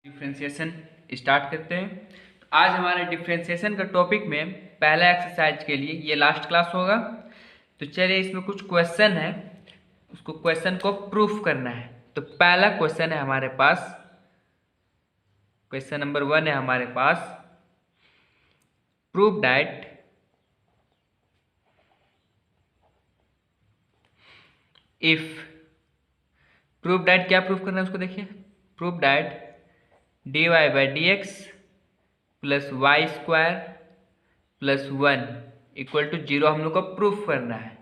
Differentiation start करते हैं। तो आज हमारे डिफ्रेंशिएशन का टॉपिक में पहला एक्सरसाइज के लिए ये लास्ट क्लास होगा। तो चलिए इसमें कुछ क्वेश्चन है, उसको क्वेश्चन को प्रूफ करना है। तो पहला क्वेश्चन है हमारे पास, क्वेश्चन नंबर 1 है हमारे पास, proof that if, proof that क्या प्रूफ करना है उसको देखिए। Proof that dy by D x plus Y square plus 1 equal to 0 हम लोग को प्रूफ करना है।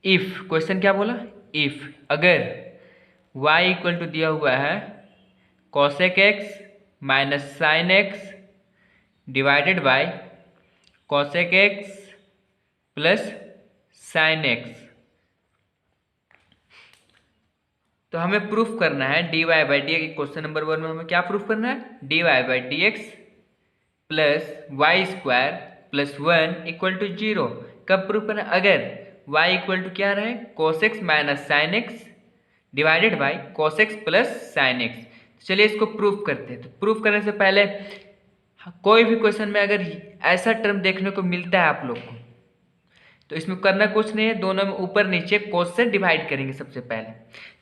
इफ, क्वेश्चन क्या बोला, इफ अगर y इक्वल टू दिया हुआ है cosec x minus sine x divided by cosec x plus sine x, तो हमें प्रूफ करना है dy by D x. Question number 1 में हमें क्या प्रूफ करना है, dy by D x plus Y square plus 1 equal to 0। कब प्रूफ करना है, अगर y इक्वल टू क्या रहे, cos x minus sine x divided by cos x plus sine x. चलिए इसको प्रूफ करते हैं। तो प्रूफ करने से पहले कोई भी क्वेश्चन में अगर ऐसा टर्म देखने को मिलता है आप लोग को, तो इसमें करना कुछ नहीं है, दोनों में ऊपर नीचे cos से डिवाइड करेंगे सबसे पहले।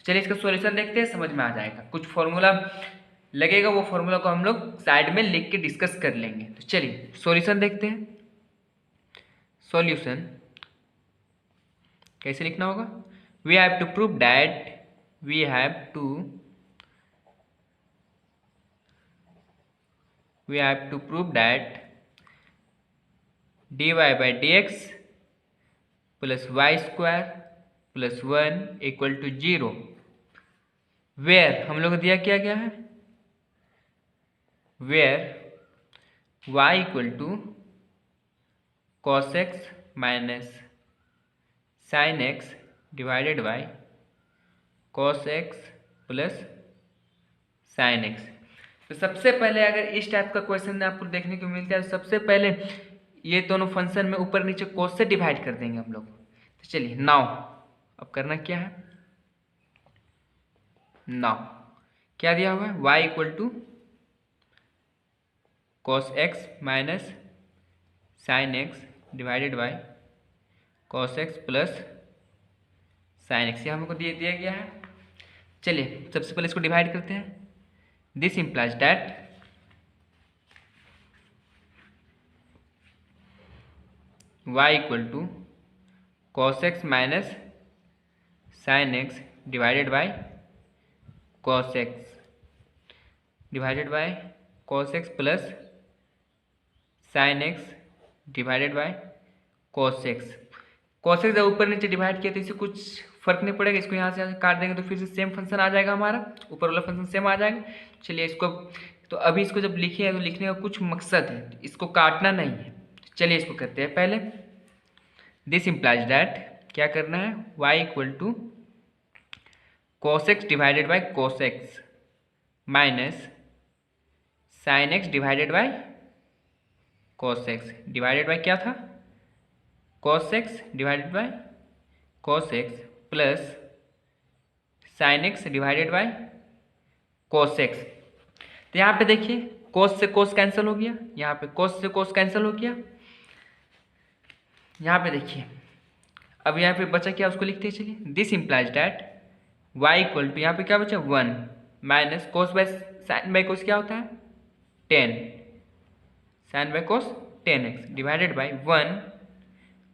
चलिए इसका सॉल्यूशन देखते हैं, समझ में आ जाएगा। कुछ फॉर्मूला लगेगा, वो फॉर्मूला को हम लोग साइड में लिख के डिस्कस कर लेंगे। तो चलिए सॉल्यूशन देखते हैं। सॉल्यूशन कैसे लिखना होगा, we have to prove that, we have to prove that dy by D x plus Y square plus 1 equal to 0 where हम लोग को दिया क्या गया है, where y equal to cos x minus sine x divided by cos x plus sine x. तो सबसे पहले अगर इस टाइप का क्वेश्चन आपको देखने को मिलता है, तो सबसे पहले ये दोनों फंक्शन में ऊपर नीचे cos से डिवाइड कर देंगे हम लोग। तो चलिए नाउ अब करना क्या है, नाउ क्या दिया हुआ है, y equal to cos x minus sine x divided by cos x plus sine x, ये हमको दिया गया है। चलिए सबसे पहले इसको डिवाइड करते हैं। This implies that y equal to cos x minus sine x divided by cos x divided by cos x plus sine x divided by cos x। cos x जब ऊपर नीचे डिवाइड किया तो इससे कुछ फर्क नहीं पड़ेगा, इसको यहाँ से काट देंगे तो फिर से सेम फंक्शन आ जाएगा, हमारा ऊपर वाला फंक्शन सेम आ जाएगा। चलिए इसको, तो अभी इसको जब लिखे तो लिखने का कुछ मकसद है, इसको काटना नहीं है। चलिए इसको करते हैं पहले। दिस इम्प्लाइज दैट क्या करना है, y equal to cos x divided by cos x minus sine x divided by cos x divided by क्या था, cos x divided by cos x plus sine x divided by cos x। तो यहाँ पे देखिए cos से cos cancel हो गया, यहाँ पे cos से cos कैंसिल हो गया। यहाँ पे देखिए अब यहाँ पे बचा क्या, उसको लिखते हैं। चलिए this implies that y equal to, यहाँ पे क्या बचा 1 minus cos by sine by cos क्या होता है 10, sine by cos 10x divided by 1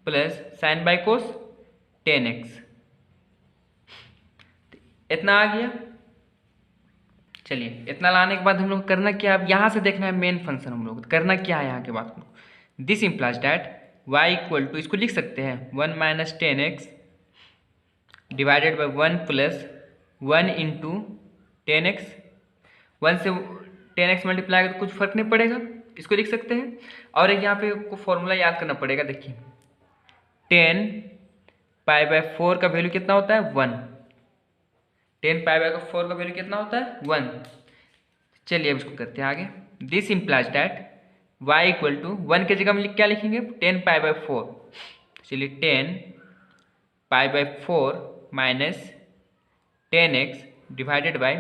plus sine by cos 10x, इतना आ गया। चलिए इतना लाने के बाद हम लोग करना क्या, अब यहाँ से देखना है मेन फंक्शन हम लोग करना क्या है यहाँ के बाद। This implies that y equal to, इसको लिख सकते हैं 1 minus 10x divided by 1 plus 1 into 10x। 1 से 10x मल्टीप्लाई तो कुछ फर्क नहीं पड़ेगा, इसको लिख सकते हैं। और एक यहाँ पे आपको फॉर्मूला याद करना पड़ेगा। देखिए 10 पाई बाई 4 का वैल्यू कितना होता है 1, 10 पाई बाई 4 का वैल्यू कितना होता है 1। चलिए अब इसको करते हैं आगे। This implies that y equal to 1 की जगह हम क्या लिखेंगे 10 पाई बाई 4। चलिए 10 पाई by 4 minus 10x divided by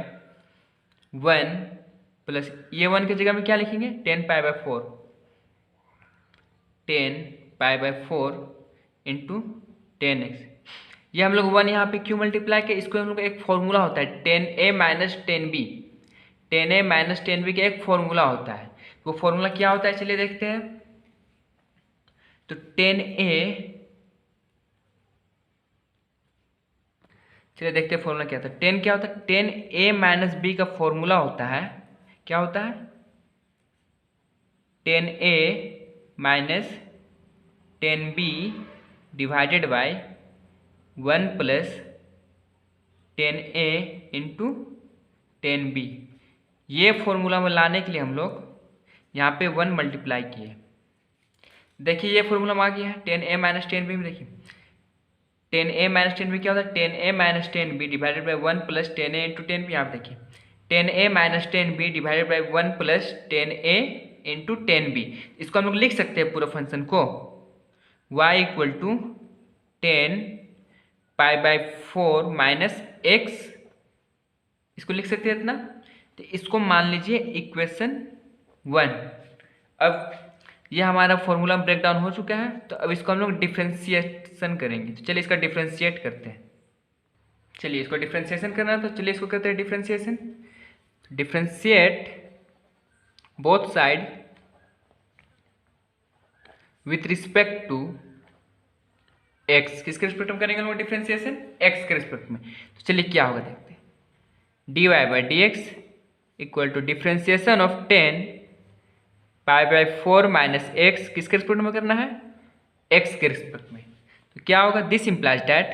1 plus ये 1 की जगह में क्या लिखेंगे 10π/4, 10π/4 इंटू 10x। ये हम लोग 1 यहाँ पे क्यों मल्टीप्लाई किया, इसको हम लोग एक फॉर्मूला होता है 10a minus 10b, 10a minus 10b का एक फॉर्मूला होता है। वो फॉर्मूला क्या होता है चलिए देखते हैं। तो 10a, चलिए देखते हैं फॉर्मूला क्या था। 10 क्या होता है 10a माइनस b का फॉर्मूला होता है, क्या होता है 10a minus 10b divided by 1 plus 10a into 10b। ये फॉर्मूला में लाने के लिए हम लोग यहाँ पे 1 मल्टीप्लाई किए। देखिए ये फॉर्मूला में आ गया है 10a माइनस 10b में। देखिए 10a माइनस 10b क्या होता है 10a minus 10b divided by 1 plus 10a into 10b। यहाँ पे देखिए 10a minus 10b divided by 1 plus 10a into 10b। इसको हम लोग लिख सकते हैं पूरा फंक्शन को y equal to 10π/4 minus x, इसको लिख सकते हैं इतना। तो इसको मान लीजिए इक्वेशन 1। अब ये हमारा फॉर्मूला ब्रेक डाउन हो चुका है, तो अब इसको हम लोग डिफ्रेंशिएशन करेंगे। तो चलिए इसका डिफ्रेंशिएट करते हैं। चलिए इसको डिफ्रेंशिएशन करना है, तो चलिए इसको करते हैं differentiation. Differentiate both side with respect to x, किसके रिस्पेक्ट में करेंगे हम लोग डिफ्रेंशिएशन x के रिस्पेक्ट में। तो चलिए क्या होगा देखते हैं। dy/dx equal to differentiation of 10π/4 minus x, किसके रिस्पेक्ट में करना है x के रिस्पेक्ट में। तो क्या होगा this implies that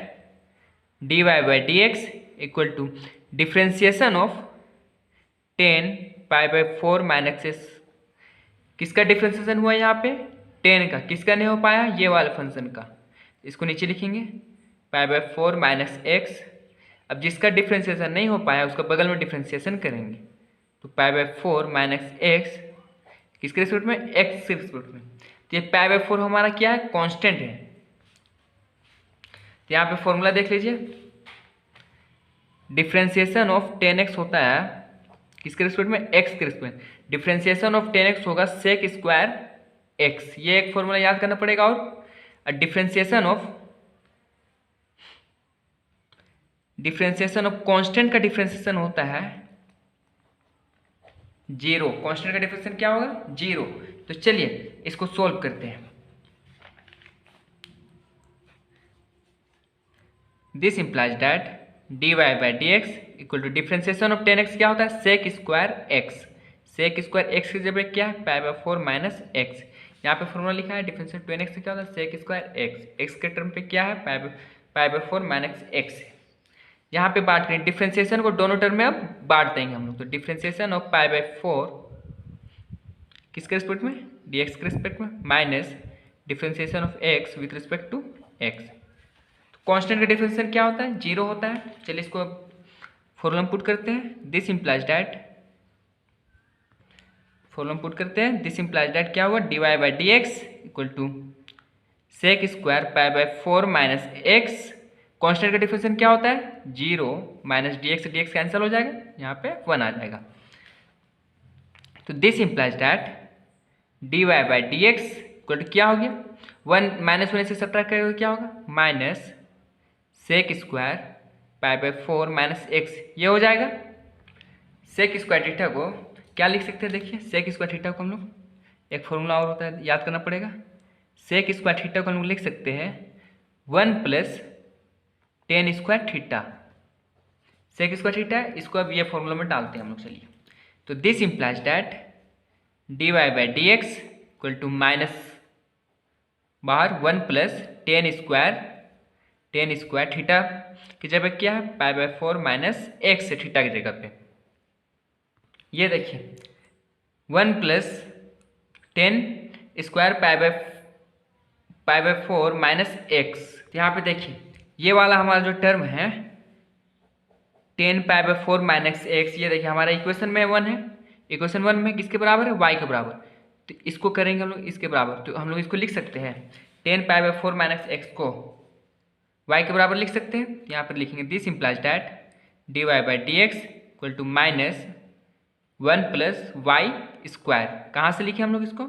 dy/dx equal to differentiation of 10π/4 minus x। किसका डिफ्रेंशिएशन हुआ यहाँ पे 10 का, किसका नहीं हो पाया ये वाले फंक्शन का। इसको नीचे लिखेंगे π/4 माइनस x। अब जिसका डिफ्रेंशिएशन नहीं हो पाया उसका बगल में डिफ्रेंशिएशन करेंगे। तो π/4 माइनस x किसके रिस्पेक्ट में x के रिस्पेक्ट में। तो ये π/4 हमारा क्या है कांस्टेंट है। तो यहाँ पे फॉर्मूला देख लीजिए, डिफ्रेंशिएशन ऑफ 10x होता है किसके रिस्पेक्ट में x के रिस्पेक्ट में। डिफ्रेंशिएशन ऑफ 10x होगा सेक स्क्वायर x, ये एक फॉर्मूला याद करना पड़ेगा। और डिफ्रेंशिएशन ऑफ कांस्टेंट का डिफ्रेंशिएशन होता है 0। कांस्टेंट का डिफ्रेंशिएशन क्या होगा 0। तो चलिए इसको सोल्व करते हैं। This implies that dy/dx equal to differentiation of 10x क्या होता है sec square x। Sec square x की जगह क्या है π/4 माइनस x। यहाँ पे फॉर्मूला लिखा है डिफ्रेंशिएशन 10x से क्या होता है सेक स्क्वायर x, x के टर्म पे क्या है π/4 माइनस x। यहाँ पे बांट करें डिफ्रेंशिएशन को दोनों टर्म में अब बांट देंगे हम लोग। तो डिफ्रेंशिएशन ऑफ π/4 किसके रिस्पेक्ट में dx के रिस्पेक्ट में minus differentiation of x with respect to x। तो कांस्टेंट का डिफ्रेंशिएशन क्या होता है 0 होता है। चलिए इसको फॉर्मूला पुट करते हैं। This implies that formula put करते हैं। दिस इंप्लाइज दैट क्या हुआ dy/dx equal to sec square π/4 minus x। Constant का डिफ्रेंशिएशन क्या होता है 0 माइनस dx से dx कैंसिल हो जाएगा, यहाँ पे 1 आ जाएगा। तो this implies that dy/dx equal to क्या हो गया 1 माइनस 1 से सब्ट्रैक्ट करेंगे क्या होगा minus sec square π/4 minus x, ये हो जाएगा। सेक स्क्वायर थीटा को क्या लिख सकते हैं देखिए, सेक स्क्वायर थीटा को हम लोग एक फॉर्मूला और होता है याद करना पड़ेगा। सेक स्क्वायर थीटा को हम लोग लिख सकते हैं 1 plus ten square theta. Sec square theta इसको अब ये फॉर्मूला में डालते हैं हम लोग। चलिए तो this implies that dy/dx equal to minus बाहर 1 प्लस टेन स्क्वायर थीटा की जगह क्या है π/4 माइनस x थीटा की जगह पे। ये देखिए 1 plus ten square π/4 minus x। यहाँ पे देखिए ये वाला हमारा जो टर्म है 10π/4 माइनस x, ये देखिए हमारा इक्वेशन में 1 है। इक्वेशन 1 में किसके बराबर है y के बराबर। तो इसको करेंगे हम लोग इसके बराबर। तो हम लोग इसको लिख सकते हैं 10π/4 माइनस x को y के बराबर लिख सकते हैं। यहाँ पर लिखेंगे this implies that dy/dx equal to minus 1 plus Y square. कहाँ से लिखे हम लोग इसको?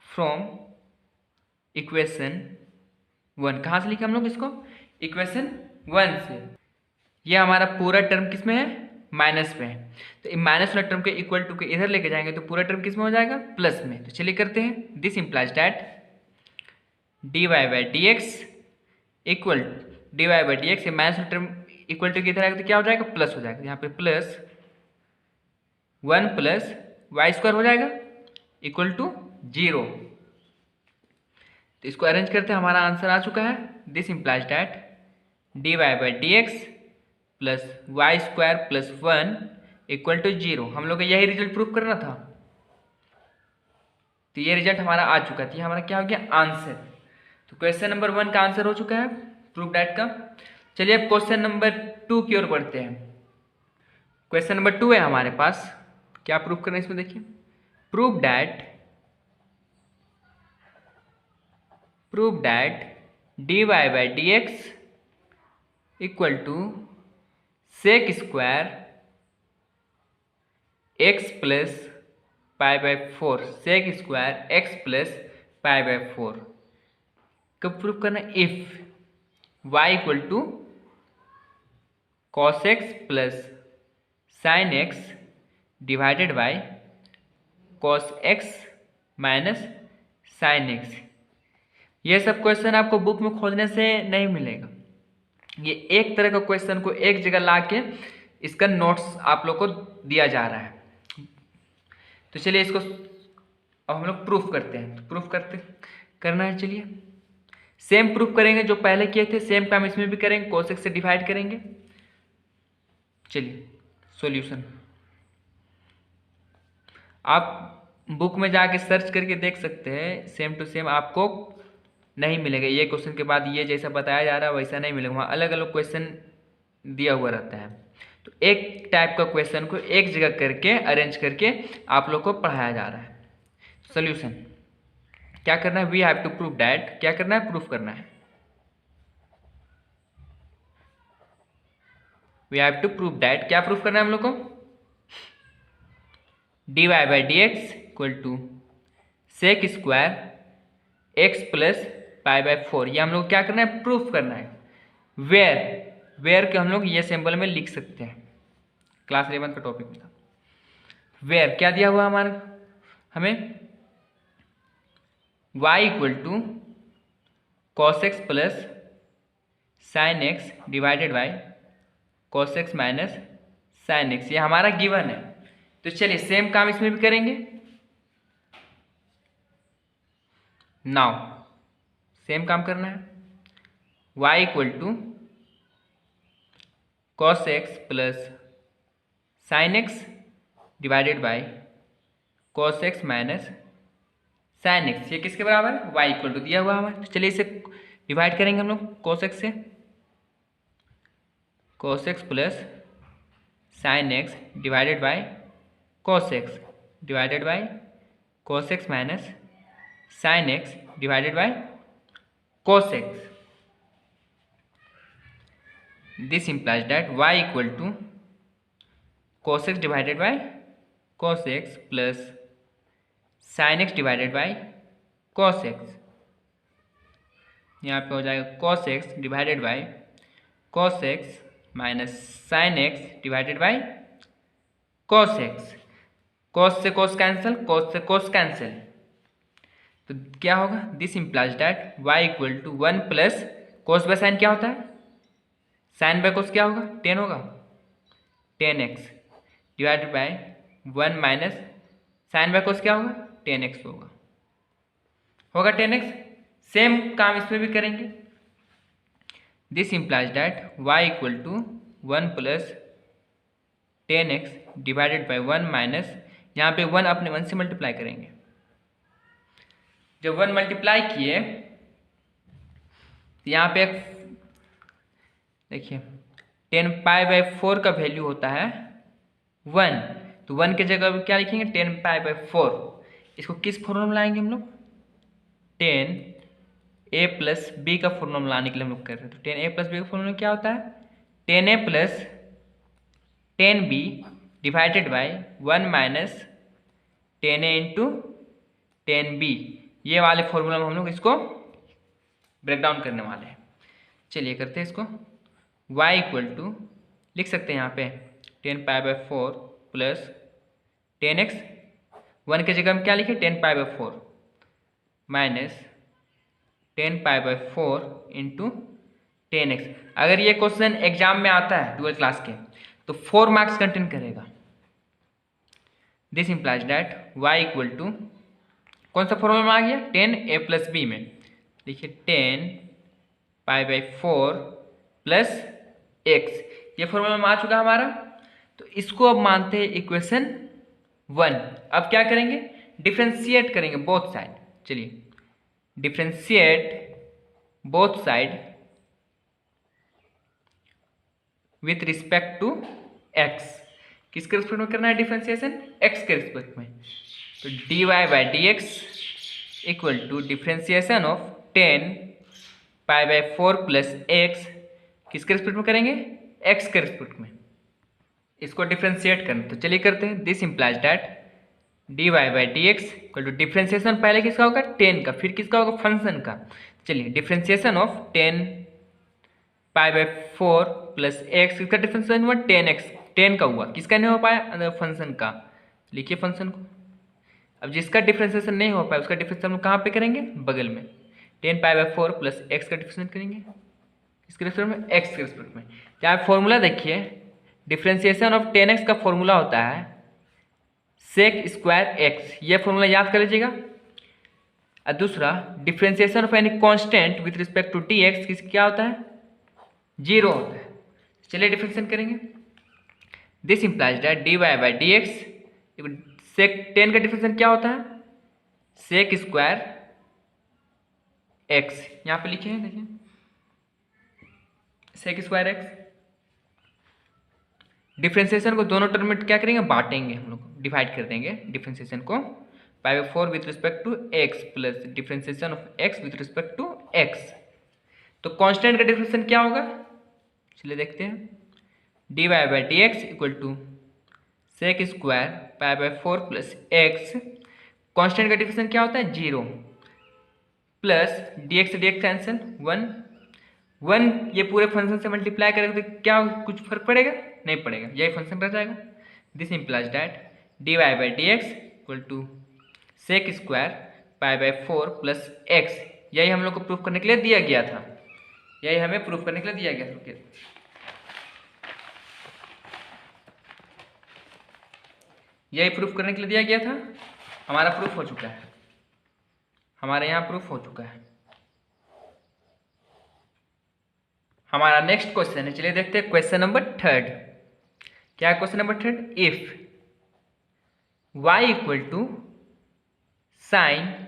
From equation 1। कहाँ से लिखे हम लोग इसको? इक्वेशन 1 से। ये हमारा पूरा टर्म किस में है? माइनस में है। तो माइनस वाला टर्म के इक्वल टू के इधर लेके जाएंगे तो पूरा टर्म किस में हो जाएगा? प्लस में। तो चलिए करते हैं। This implies that dy by D x equal dy by D x, minus वाला टर्म इक्वल टू के इधर आएगा तो क्या हो जाएगा? प्लस हो जाएगा। यहाँ पे प्लस 1 प्लस वाई स्क्वायर हो जाएगा इक्वल टू 0। तो इसको अरेंज करते हैं, हमारा आंसर आ चुका है। This implies that dy by D x plus Y square plus 1 equal to 0। हम लोग को यही रिजल्ट प्रूफ करना था, तो ये रिजल्ट हमारा आ चुका था। ये हमारा क्या हो गया? आंसर। तो क्वेश्चन नंबर 1 का आंसर हो चुका है प्रूफ डैट का। चलिए अब क्वेश्चन नंबर 2 की ओर बढ़ते हैं। क्वेश्चन नंबर 2 है हमारे पास। क्या प्रूफ करना है इसमें? देखिए, proof that dy by D x equal to sec square x plus pi by 4। Sec square x plus pi by 4 कब प्रूफ करना है? If y equal to cos x plus sine x divided by cos x minus sine x. ये सब question आपको book में खोजने से नहीं मिलेगा। ये एक तरह का क्वेश्चन को एक जगह ला के इसका नोट्स आप लोग को दिया जा रहा है। तो चलिए इसको अब हम लोग प्रूफ करते हैं। तो प्रूफ करना है। चलिए सेम प्रूफ करेंगे जो पहले किए थे, सेम काम इसमें भी करेंगे। cos x से डिवाइड करेंगे। चलिए सॉल्यूशन आप बुक में जाके सर्च करके देख सकते हैं। सेम टू सेम आपको नहीं मिलेगा। ये क्वेश्चन के बाद ये जैसा बताया जा रहा है वैसा नहीं मिलेगा। वहाँ अलग अलग क्वेश्चन दिया हुआ रहता है। तो एक टाइप का क्वेश्चन को एक जगह करके अरेंज करके आप लोग को पढ़ाया जा रहा है। सॉल्यूशन क्या करना है? We have to prove that. क्या करना है? प्रूफ करना है। We have to prove that. क्या प्रूफ करना है हम लोग को? dy by D x equal to sec square x plus pi by 4। ये हम लोग क्या करना है? प्रूफ करना है। वेयर के हम लोग ये सिंबल में लिख सकते हैं। क्लास 11 का टॉपिक था। वेयर क्या दिया हुआ हमें? y equal to cos x plus sine x divided by cos x minus sine x. ये हमारा गिवन है। तो चलिए सेम काम इसमें भी करेंगे। नाउ सेम काम करना है। y equal to cos x plus sine x divided by cos x minus sine x. ये किसके बराबर है? y इक्वल टू दिया हुआ हमें। तो चलिए इसे डिवाइड करेंगे हम लोग कॉस एक्स से। Cos x plus sine x divided by cos x divided by cos x minus sine x divided by cos x. This implies that y equal to cos x divided by cos x plus sine x divided by cos x। यहाँ पे हो जाएगा cos x divided by cos x minus sine x divided by cos x। cos से cos cancel, cos से cos cancel, तो क्या होगा? This implies that y equal to 1 plus cos by sine क्या होता है? साइन बाय कोस क्या होगा? 10 होगा। 10x divided by 1 minus sine by cos क्या होगा? 10x होगा 10x। सेम काम इसमें भी करेंगे। This implies that y equal to 1 plus 10x divided by 1 minus, यहाँ पे 1 अपने 1 से मल्टीप्लाई करेंगे। जब 1 मल्टीप्लाई किए तो यहाँ पे देखिए 10 पाई बाई 4 का वैल्यू होता है 1, तो 1 के जगह क्या लिखेंगे? 10 पाई बाई 4। इसको किस फॉर्मूला में लाएंगे हम लोग? 10a प्लस बी का फॉर्मूला लाने के लिए हम लोग कर रहे हैं। तो 10a प्लस बी का फॉर्मूला क्या होता है? 10a plus 10b divided by 1 minus 10a into 10b। ये वाले फॉर्मूला में हम लोग इसको ब्रेक डाउन करने वाले हैं। चलिए करते हैं इसको। y इक्वल टू लिख सकते हैं यहाँ पे 10π/4 प्लस 10x, 1 की जगह हम क्या लिखे 10π/4 माइनस 10π/4 इंटू 10x। अगर ये क्वेश्चन एग्जाम में आता है 12th क्लास के तो 4 मार्क्स कंटेन करेगा। This implies that y equal to कौन सा फॉर्मूला में आ गया 10a+b में देखिए 10π/4 प्लस x, ये फॉर्मूला में आ चुका हमारा। तो इसको अब मानते हैं इक्वेशन 1। अब क्या करेंगे डिफ्रेंशिएट करेंगे बोथ साइड। चलिए differentiate both side with respect to x। किसके रिस्पेक्ट में करना है डिफ्रेंशिएशन x के रिस्पेक्ट में। तो dy/dx equal to differentiation of 10π/4 plus x किसके रिस्पेक्ट में करेंगे x के रिस्पेक्ट में, इसको डिफ्रेंशिएट करना। तो चलिए करते हैं। This implies that dy/dx equal to differentiation पहले किसका होगा 10 का, फिर किसका होगा फंक्शन का। चलिए डिफ्रेंशिएशन ऑफ 10π/4 प्लस x, किसका डिफ्रेंशिएशन हुआ 10x, 10 का हुआ, किसका नहीं हो पाया फंक्शन का। लिखिए फंक्शन को। अब जिसका डिफ्रेंशिएशन नहीं हो पाया उसका डिफ्रेंशिएशन कहाँ पे करेंगे बगल में 10π/4 प्लस x का डिफ्रेंशिएशन करेंगे इसके रिस्पेक्ट में x के रिस्पेक्ट में। यहाँ फॉर्मूला देखिए डिफ्रेंशिएशन ऑफ 10x का फॉर्मूला होता है sec स्क्वायर x, ये फॉर्मूला याद कर लीजिएगा। और दूसरा differentiation of any constant with respect to dx किस क्या होता है 0 होता है। चलिए डिफ्रेंशिएशन करेंगे। This implies that dy/dx sec 10 का डिफ्रेंशिएशन क्या होता है sec स्क्वायर x, यहाँ पे लिखे हैं देखिए sec स्क्वायर x। डिफ्रेंशिएशन को दोनों टर्म में क्या करेंगे बांटेंगे, हम लोग डिवाइड कर देंगे डिफ्रेंशिएशन को π/4 with respect to x plus differentiation of x with respect to x। तो कांस्टेंट का डिफ्रेंशिएशन क्या होगा चलिए देखते हैं। dy/dx equal to sec square π/4 plus x, constant का डिफ्रेंशिएशन क्या होता है 0 प्लस dx से dx कैंसिल 1, ये पूरे फंक्शन से मल्टीप्लाई करेंगे तो क्या कुछ फर्क पड़ेगा नहीं पड़ेगा, यही फंक्शन रह जाएगा। This implies that dy/dx equal to sec square π/4 plus x, यही हम लोग को प्रूफ करने के लिए दिया गया था, यही हमें प्रूफ करने के लिए दिया गया था। यही प्रूफ करने के लिए दिया गया था, हमारा प्रूफ हो चुका है, हमारे यहाँ प्रूफ हो चुका है। हमारा नेक्स्ट क्वेश्चन है, चलिए देखते हैं क्वेश्चन नंबर 3। क्या है question number 3? If y equal to sine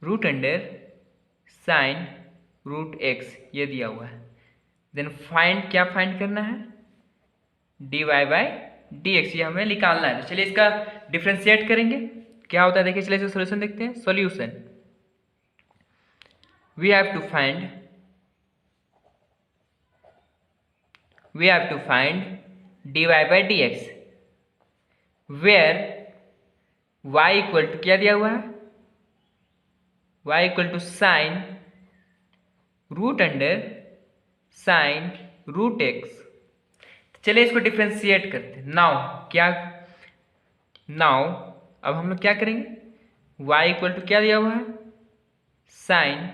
root under sine root x, ये दिया हुआ है। देन फाइंड, क्या फाइंड करना है dy/dx, ये हमें निकालना है। तो चलिए इसका डिफ्रेंशिएट करेंगे, क्या होता है देखिए। चलिए इसका सॉल्यूशन देखते हैं। Solution we have to find dy/dx where y equal to क्या दिया हुआ है y equal to sine root under sine root x। चलिए इसको डिफ्रेंशिएट करते हैं। नाउ अब हम लोग क्या करेंगे y इक्वल टू क्या दिया हुआ है sine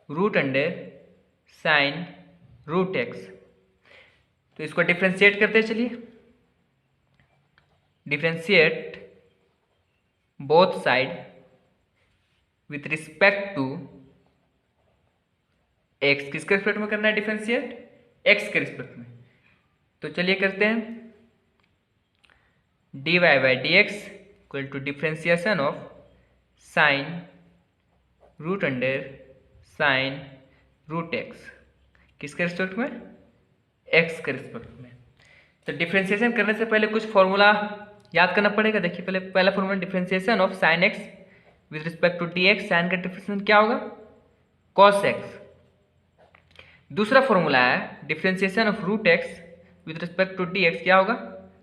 root under sine root x, तो इसको डिफ्रेंशिएट करते हैं। चलिए differentiate both side with respect to x, किसके रिस्पेक्ट में करना है डिफ्रेंशिएट x के रिस्पेक्ट में। तो चलिए करते हैं। dy/dx equal to differentiation of sine root under sine root x, किसके रिस्पेक्ट में x के रिस्पेक्ट में। तो डिफ्रेंशिएशन करने से पहले कुछ फॉर्मूला याद करना पड़ेगा। देखिए पहला formula differentiation of sine x with respect to dx, sine का डिफ्रेंशिएशन क्या होगा cos x। दूसरा फॉर्मूला है differentiation of root x with respect to d x क्या होगा,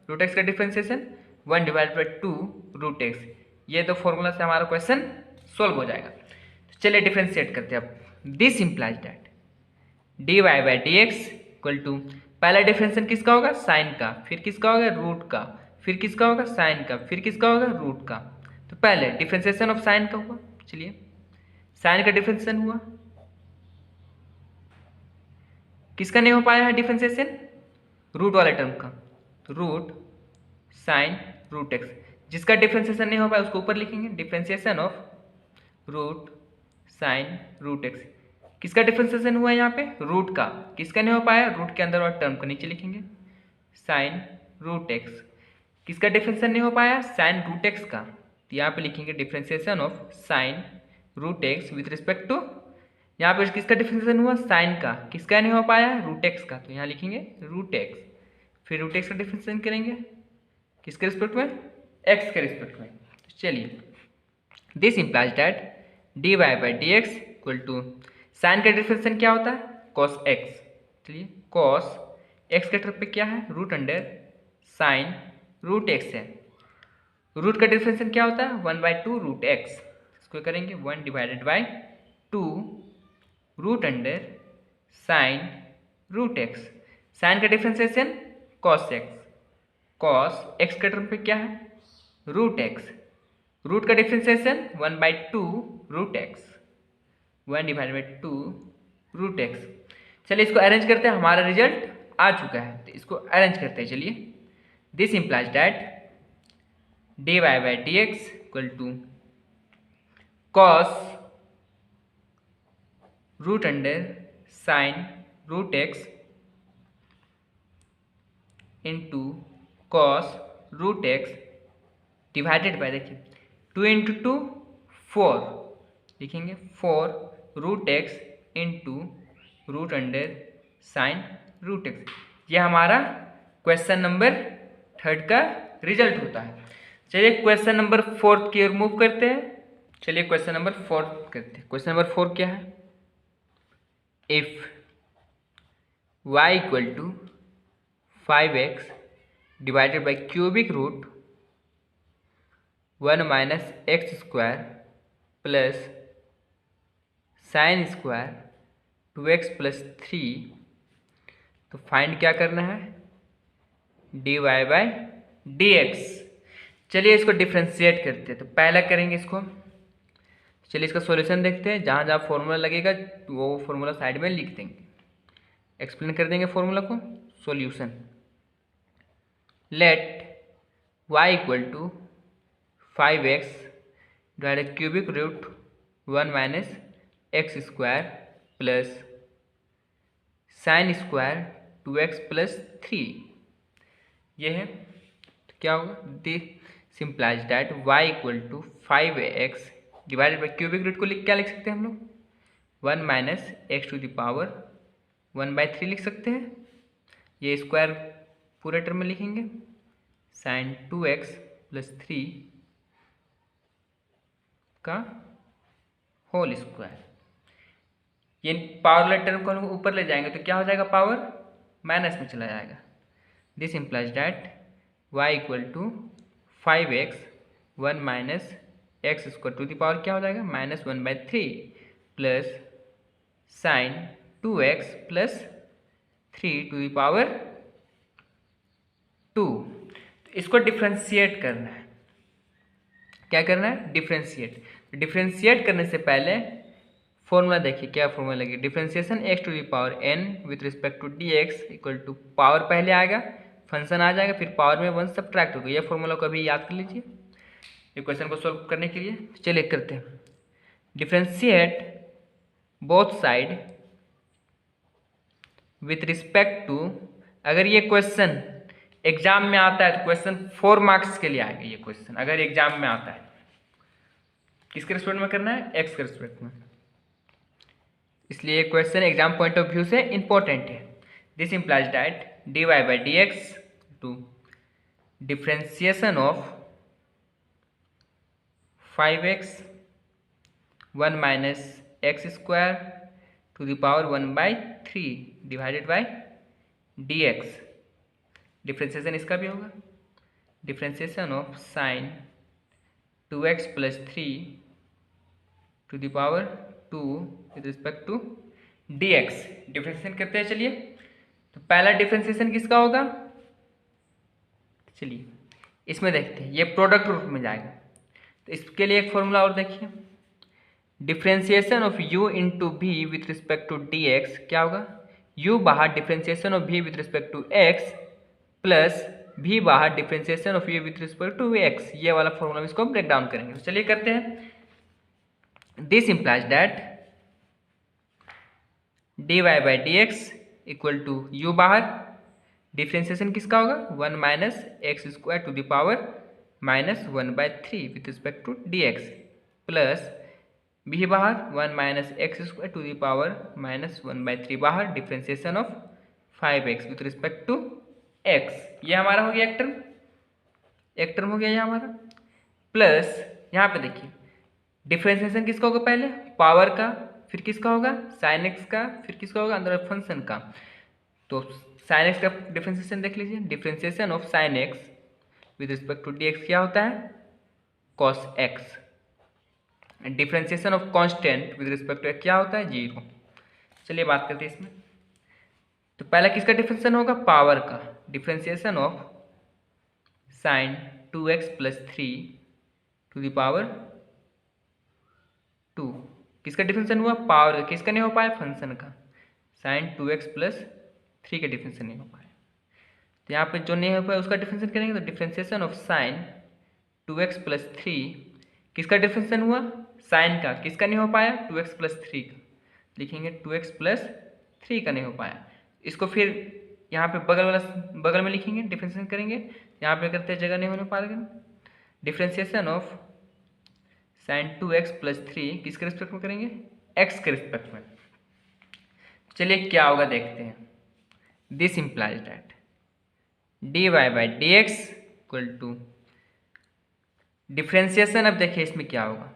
रूट एक्स का differentiation 1 divide by 2 root x. ये दो फॉर्मूला से हमारा क्वेश्चन सोल्व हो जाएगा। तो चलिए डिफ्रेंशिएट करते हैं अब। This implies that D Y by D x equal to, पहला डिफ्रेंशिएशन किसका होगा, साइन का, फिर किसका होगा, रूट का, फिर किसका होगा, साइन का, फिर किसका होगा, रूट का। तो पहले डिफ्रेंशिएशन ऑफ साइन का हुआ, चलिए साइन का डिफ्रेंशिएशन हुआ, किसका नहीं हो पाया है डिफ्रेंशिएशन, रूट वाले टर्म का, तो रूट साइन रूट एक्स, जिसका डिफ्रेंशिएशन नहीं हो पाया उसको ऊपर लिखेंगे, differentiation of root sine root x. किसका डिफ्रेंशिएशन हुआ है यहाँ पे, रूट का, किसका नहीं हो पाया, रूट के अंदर और टर्म को नीचे लिखेंगे, साइन रूट एक्स। किसका डिफ्रेंशिएशन नहीं हो पाया, साइन रूट एक्स का, तो यहाँ पे लिखेंगे differentiation of sine root x with respect to, यहाँ पे किसका डिफ्रेंशिएशन हुआ, साइन का, किसका नहीं हो पाया, रूट एक्स का, तो यहाँ लिखेंगे रूट एक्स। फिर रूट एक्स का डिफ्रेंशिएशन करेंगे किसके रिस्पेक्ट में, एक्स के रिस्पेक्ट में। तो चलिए this implies that D Y by D x equal to, sine का डिफ्रेंशिएशन क्या होता है, कॉस एक्स। चलिए कॉस एक्स के तरफ पे क्या है, root under sine root X है। रूट का डिफ्रेंशिएशन क्या होता है, 1/2 रूट एक्स, इसको करेंगे 1 divided by 2 root under sine root X. Sine का differentiation cos X, cos X के टर्म पे क्या है, रूट एक्स, रूट का differentiation 1/2 root x, 1 divide by 2 root x. चलिए इसको अरेंज करते हैं, हमारा रिजल्ट आ चुका है, तो इसको अरेंज करते हैं। चलिए this implies that D Y by D x equal to cos root under sine root x into cos root x divided by, देखिए 2 इंटू 2 4, लिखेंगे 4 root x into root under sine root x. ये हमारा question number 3 का result होता है। चलिए question number 4 की ओर move करते हैं। चलिए क्वेश्चन नंबर 4 करते हैं। क्वेश्चन नंबर 4 क्या है, if y equal to 5x divided by cubic root 1 minus x square plus sine square 2x plus 3, तो फाइंड क्या करना है, d Y by D x. चलिए इसको डिफ्रेंशिएट करते हैं, तो पहला करेंगे इसको। चलिए इसका सॉल्यूशन देखते हैं, जहाँ जहाँ फॉर्मूला लगेगा वो फॉर्मूला साइड में लिख देंगे, एक्सप्लेन कर देंगे फॉर्मूला को। Solution, let y equal to 5x divided cubic root 1 minus x square plus sine square 2x plus 3, ये है। तो क्या होगा, this implies that y equal to 5x divided by cubic root को क्या लिख सकते हैं हम लोग, 1 minus x to the power 1/3 लिख सकते हैं। ये स्क्वायर पूरे टर्म में लिखेंगे, साइन 2x प्लस 3 का होल स्क्वायर। ये पावर वाले टर्म को हम ऊपर ले जाएंगे तो क्या हो जाएगा, पावर माइनस में चला जाएगा। This implies that y equal to 5x 1 minus x square to the power क्या हो जाएगा, -1/3 plus sine 2x plus 3 to the power 2। तो इसको डिफ्रेंशिएट करना है, क्या करना है, डिफ्रेंशिएट। डिफ्रेंशिएट करने से पहले फॉर्मूला देखिए, क्या फॉर्मूला लगे, differentiation x to the power n with respect to dx equal to power पहले आएगा, फंक्शन आ जाएगा, फिर पावर में 1 सब्ट्रैक्ट होगा। यह फॉर्मूला को अभी याद कर लीजिए इक्वेशन को सॉल्व करने के लिए। चलिए करते हैं, differentiate both side with respect to, अगर ये क्वेश्चन एग्जाम में आता है तो क्वेश्चन 4 मार्क्स के लिए आएगा। ये क्वेश्चन अगर एग्जाम में आता है, किसके रिस्पेक्ट में करना है, एक्स के रिस्पेक्ट में, इसलिए ये question exam point of view से इंपॉर्टेंट है। This implies that D Y by D x to differentiation of 5x 1 minus x square to the power 1/3 divided by dx differentiation इसका भी होगा, differentiation of sine 2x plus 3 to the power 2 with respect to dx। Differentiation करते हैं, चलिए। तो पहला differentiation किसका होगा, चलिए इसमें देखते हैं, ये प्रोडक्ट रूप में जाएगा। तो इसके लिए एक फॉर्मूला और देखिए, differentiation of u into v with respect to d x क्या होगा, u बाहर differentiation of v with respect to x plus v बाहर differentiation of u with respect to x। ये वाला फॉर्मूला इसको ब्रेक डाउन करेंगे। तो चलिए करते हैं। This implies that dy by D x equal to u बाहर डिफ्रेंसिएशन किसका होगा, 1 minus x square to the power minus 1/3 with respect to d x plus b बाहर 1 minus x square to the power minus 1/3 बाहर differentiation of 5x with respect to x। ये हमारा हो गया एक टर्म हो गया ये हमारा। प्लस यहाँ पे देखिए डिफ्रेंसिएशन किसका होगा, पहले पावर का, फिर किसका होगा साइन एक्स का, फिर किसका होगा अंदर फंक्शन का। तो साइन एक्स का डिफ्रेंसिएशन देख लीजिए, differentiation of sine x with respect to d x क्या होता है, cos x. Differentiation of constant with respect to क्या होता है, 0। चलिए बात करते हैं इसमें। तो पहला किसका डिफ्रेंसिएशन होगा, पावर का, differentiation of sine 2x plus 3 to the power 2। किसका डिफ्रेंसिएशन हुआ, पावर का। किसका नहीं हो पाया, फंक्शन का, साइन 2x प्लस 3 का डिफ्रेंसिएशन नहीं हो पाया। तो यहाँ पे जो नहीं हो पाया उसका डिफ्रेंसिएशन करेंगे। तो differentiation of sine 2x plus 3 किसका डिफ्रेंसिएशन हुआ, साइन का। किसका नहीं हो पाया, 2x प्लस 3 का। लिखेंगे 2x प्लस 3 का नहीं हो पाया। इसको फिर यहाँ पे बगल में लिखेंगे, डिफ्रेंसिएशन करेंगे। यहाँ पे करते जगह नहीं होने पाएगा। Differentiation of sine 2x plus 3 किसके रिस्पेक्ट में करेंगे, x के रिस्पेक्ट में। चलिए क्या होगा देखते हैं। This implies that dy by D x equal to differentiation, अब देखिए इसमें क्या होगा।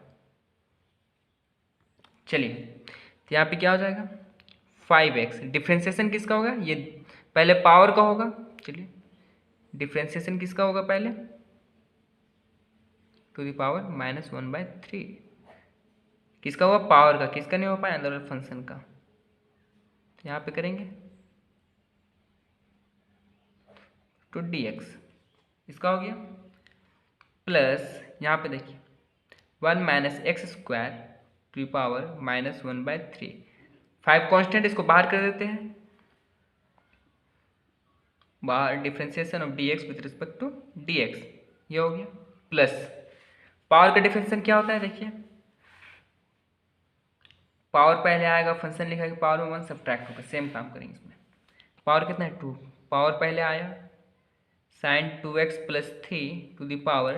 चलिए तो यहाँ पे क्या हो जाएगा 5x। डिफ्रेंसिएशन किसका होगा, ये पहले पावर का होगा। चलिए डिफ्रेंसिएशन किसका होगा, पहले टू द पावर माइनस 1/3 किसका हुआ, पावर का। किसका नहीं हो पाया, अंदर फंक्शन का। तो यहाँ पे करेंगे टू डी एक्स, इसका हो गया। प्लस यहाँ पे देखिए 1 minus x square to the power minus 1/3। 5 constant, इसको बाहर कर देते हैं बाहर। Differentiation of d x with respect to d x, ये हो गया। प्लस पावर का डिफ्रेंसिएशन क्या होता है, देखिए पावर पहले आएगा, फंक्शन लिखा है, पावर में 1 सब्ट्रैक्ट होगा। सेम काम करेंगे इसमें। पावर कितना है, 2। पावर पहले आया sine 2x plus 3 to the power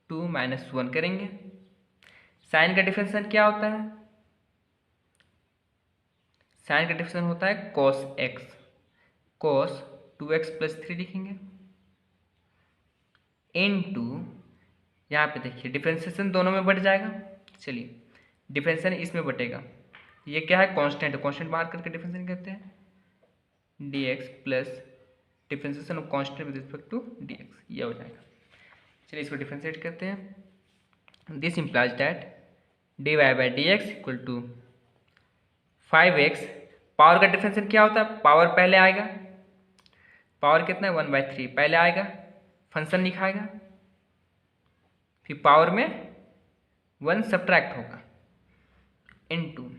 2 minus 1 करेंगे। साइन का डिफ्रेंसिएशन क्या होता है, साइन का डिफ्रेंसिएशन होता है cos x। cos 2x plus 3 लिखेंगे इनटू, यहाँ पे देखिए डिफ्रेंसिएशन दोनों में बढ़ जाएगा। चलिए डिफ्रेंसिएशन इसमें बटेगा, ये क्या है, कांस्टेंट है, कांस्टेंट बाहर करके डिफ्रेंसिएशन करते हैं dx plus differentiation of constant with respect to dx, ये हो जाएगा। चलिए इसको डिफ्रेंशिएट करते हैं। This implies that dy by D x equal to 5x। Power का डिफ्रेंशिएशन क्या होता है, पावर पहले आएगा, पावर कितना है 1/3 पहले आएगा, फंक्शन लिखाएगा, फिर पावर में 1 सब्ट्रैक्ट होगा इनटू,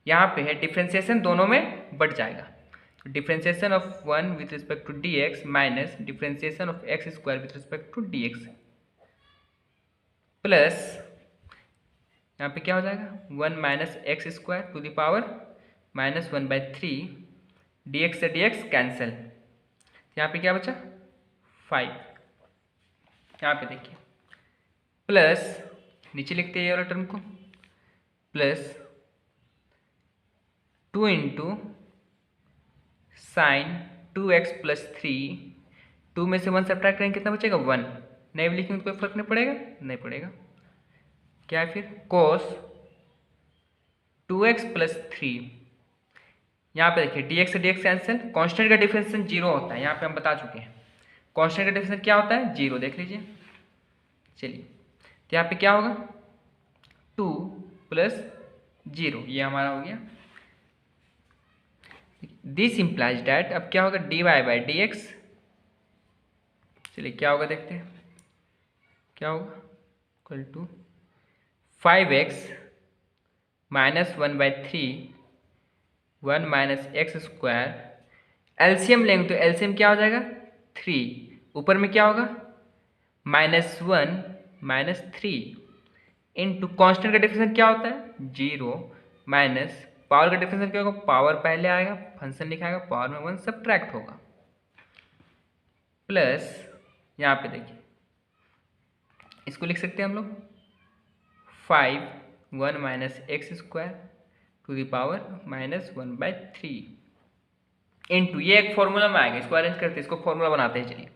यहाँ पे है डिफ्रेंसिएशन दोनों में बढ़ जाएगा। Differentiation of 1 with respect to d x minus differentiation of x square with respect to d x plus यहाँ पे क्या हो जाएगा 1 minus x square to the power minus 1/3। D x से डी एक्स कैंसिल, यहाँ पे क्या बचा 5। यहाँ पे देखिए प्लस, नीचे लिखते हैं ये वाला टर्म को, plus 2 into sine 2x plus 3, 2 में से 1 सब्ट्रैक्ट करेंगे कितना बचेगा 1। नहीं भी लिखेंगे तो कोई फर्क नहीं पड़ेगा, नहीं पड़ेगा। क्या है फिर cos 2x प्लस 3, यहाँ पे देखिए dx से dx कैंसिल, कांस्टेंट का डिफरेंशिएशन 0 होता है, यहाँ पे हम बता चुके हैं। कांस्टेंट का डेफिनेशन क्या होता है? 0। देख लीजिए। चलिए, तो यहाँ पे क्या होगा? 2 + 0, ये हमारा हो गया। दिस इम्प्लाइज डैट, अब क्या होगा? dy/dx, चलिए क्या होगा देखते हैं। क्या होगा? Equal to 5x - 1/3 1 - x²। LCM लेंगे तो एलसीएम क्या हो जाएगा? 3। ऊपर में क्या होगा? -1 - 3 इंटू कॉन्स्टेंट का डिफरेंस क्या होता है? 0 माइनस पावर का डिफरेंस क्या होगा? पावर पहले आएगा, फंक्शन लिखाएगा, पावर में 1 सब्ट्रैक्ट होगा, प्लस यहाँ पे देखिए इसको लिख सकते हैं हम लोग 5 1 - x² to the power -1/3 into, ये एक फॉर्मूला में आएगा, इसको अरेंज करते हैं, इसको फॉर्मूला बनाते हैं। चलिए,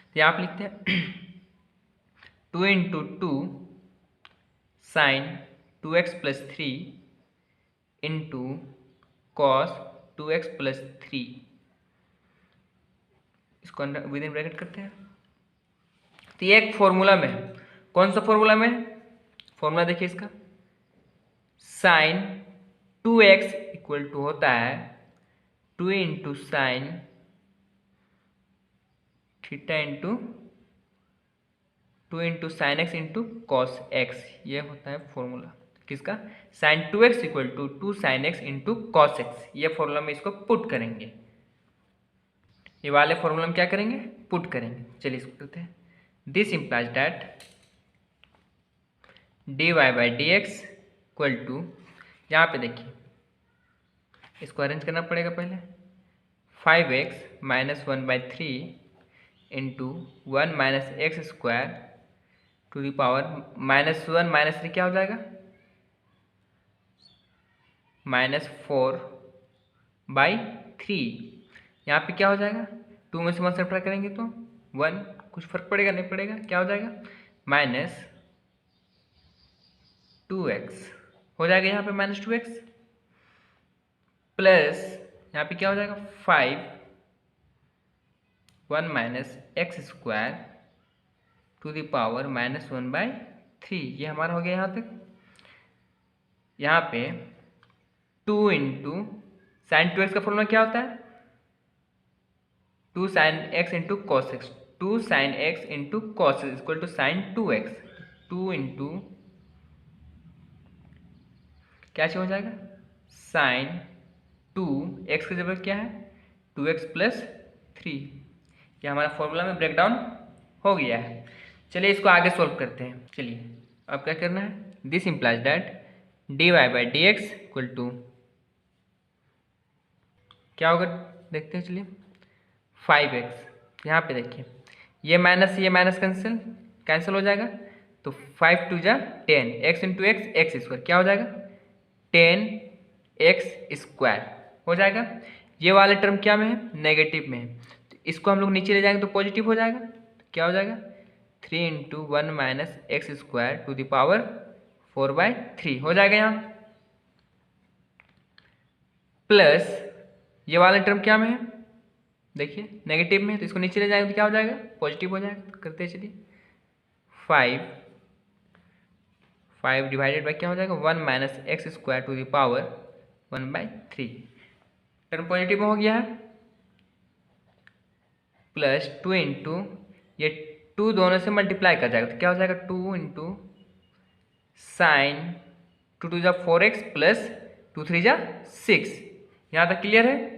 तो यहाँ आप लिखते हैं 2 × 2 sin 2x + 3 into cos 2x + 3, इसको अंडर विद इन ब्रैकेट करते हैं। तो ये एक फॉर्मूला में है। कौन सा फॉर्मूला में है? फॉर्मूला देखिए इसका, sin 2x इक्वल टू होता है 2 × sin theta into 2 × sin x into cos x, ये होता है फॉर्मूला किसका? sin 2x equal to 2 sin x into cos x। ये फॉर्मूला में इसको पुट करेंगे, ये वाले फॉर्मूला में क्या करेंगे? पुट करेंगे। चलिए इसको करते हैं। This implies that dy/dx equal to, यहाँ पे देखिए इसको अरेंज करना पड़ेगा पहले, 5x - 1/3 into 1 - x² to the power -1 - 3 क्या हो जाएगा? -4/3। यहाँ पे क्या हो जाएगा? 2 में से 1 सब्ट्रैक्ट करेंगे तो 1, कुछ फर्क पड़ेगा? नहीं पड़ेगा। क्या हो जाएगा? -2x हो जाएगा, यहाँ पे -2x प्लस यहाँ पे क्या हो जाएगा? 5 1 - x² टू द पावर -1/3, ये हमारा हो गया यहाँ तक। यहाँ पे 2 × sin 2x का फॉर्मूला क्या होता है? 2 sin x into cos x, 2 sin x into cos x equal to sin 2x, 2 into क्या हो जाएगा? sin 2x की जगह क्या है? 2x + 3, ये हमारा फॉर्मूला में ब्रेकडाउन हो गया है। चलिए इसको आगे सोल्व करते हैं। चलिए अब क्या करना है? This implies that dy/dx equal to क्या होगा देखते हैं। चलिए 5x, यहाँ पे देखिए ये माइनस कैंसिल हो जाएगा, तो 5 2 जा 10, x इंटू x² क्या हो जाएगा? 10x² हो जाएगा। ये वाले टर्म क्या में है? नेगेटिव में है, तो इसको हम लोग नीचे ले जाएंगे तो पॉजिटिव हो जाएगा। तो क्या हो जाएगा? 3 × 1 - x² टू द पावर 4/3 हो जाएगा यहाँ, प्लस ये वाला टर्म क्या में है? देखिए नेगेटिव में है, तो इसको नीचे ले जाएंगे तो क्या हो जाएगा? पॉजिटिव हो जाएगा। तो करते हैं चलिए, 5 डिवाइडेड बाई क्या हो जाएगा? 1 - x² to the power 1/3, term positive में हो गया है, प्लस 2 इंटू ये 2 दोनों से मल्टीप्लाई कर जाएगा, तो क्या हो जाएगा? 2 इंटू sin 2 2 जा 4x प्लस 2 3 जा 6। यहाँ तक क्लियर है?